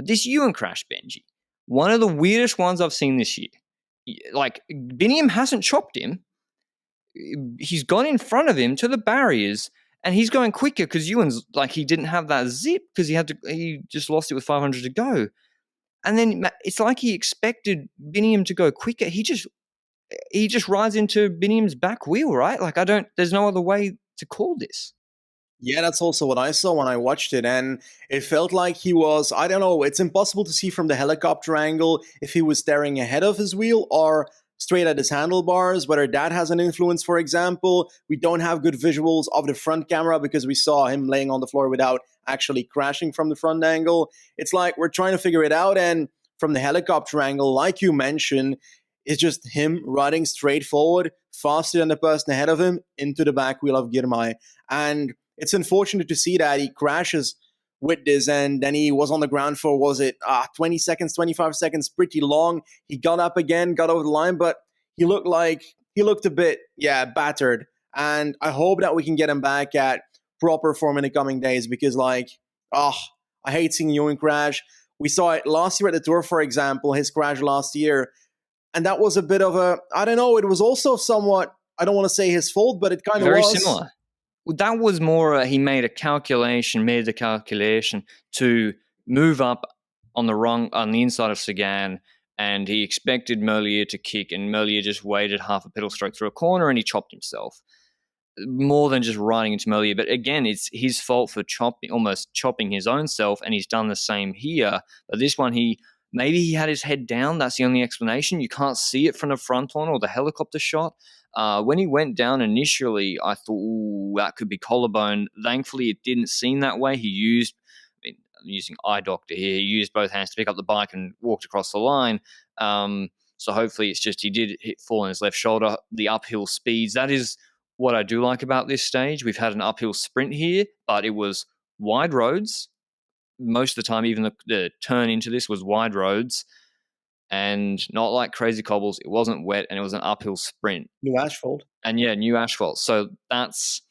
But this Ewan crash, Benji, one of the weirdest ones I've seen this year. Like, Biniam hasn't chopped him. He's gone in front of him to the barriers, and he's going quicker because Ewan's like, he didn't have that zip because he just lost it with 500 to go. And then it's like he expected Biniam to go quicker. He just rides into Biniam's back wheel, right? Like, there's no other way to call this. Yeah, that's also what I saw when I watched it, and it felt like he was, I don't know, it's impossible to see from the helicopter angle if he was staring ahead of his wheel or straight at his handlebars, whether that has an influence, for example. We don't have good visuals of the front camera because we saw him laying on the floor without actually crashing from the front angle. It's like we're trying to figure it out, and from the helicopter angle, like you mentioned, it's just him riding straight forward, faster than the person ahead of him, into the back wheel of Girmay. And it's unfortunate to see that he crashes with this, and then he was on the ground for, 20 seconds, 25 seconds, pretty long. He got up again, got over the line, but he looked a bit, battered. And I hope that we can get him back at proper form in the coming days, because I hate seeing Ewan crash. We saw it last year at the Tour, for example, his crash last year. And that was a bit of it was also somewhat, I don't want to say his fault, but it kind of was. Very similar. That was more, he made the calculation to move up on the inside of Sagan, and he expected Merlier to kick, and Merlier just waited half a pedal stroke through a corner and he chopped himself. More than just riding into Merlier, but again, it's his fault for almost chopping his own self, and he's done the same here. But this one, maybe he had his head down. That's the only explanation. You can't see it from the front on or the helicopter shot. When he went down initially, I thought, that could be collarbone. Thankfully, it didn't seem that way. I'm using eye doctor here. He used both hands to pick up the bike and walked across the line. So hopefully it's just he did fall on his left shoulder. The uphill speeds, that is what I do like about this stage. We've had an uphill sprint here, but it was wide roads. Most of the time, even the turn into this was wide roads. And not like crazy cobbles. It wasn't wet, and it was an uphill sprint. New asphalt. And new asphalt. So that's,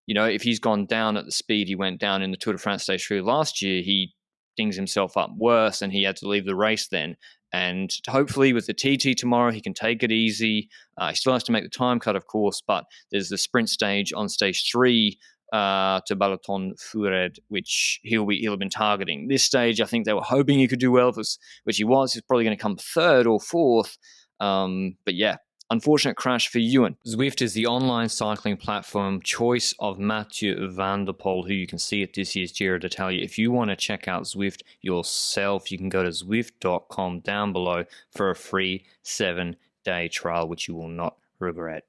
if he's gone down at the speed he went down in the Tour de France Stage 3 last year, he dings himself up worse, and he had to leave the race then. And hopefully with the TT tomorrow, he can take it easy. He still has to make the time cut, of course, but there's the sprint stage on Stage 3 to Balaton-Fured, which he'll have been targeting. This stage, I think they were hoping he could do well, which he was. He's probably going to come third or fourth. But yeah, unfortunate crash for Ewan. Zwift is the online cycling platform choice of Mathieu van der Poel, who you can see at this year's Giro d'Italia. If you want to check out Zwift yourself, you can go to Zwift.com down below for a free 7-day trial, which you will not regret.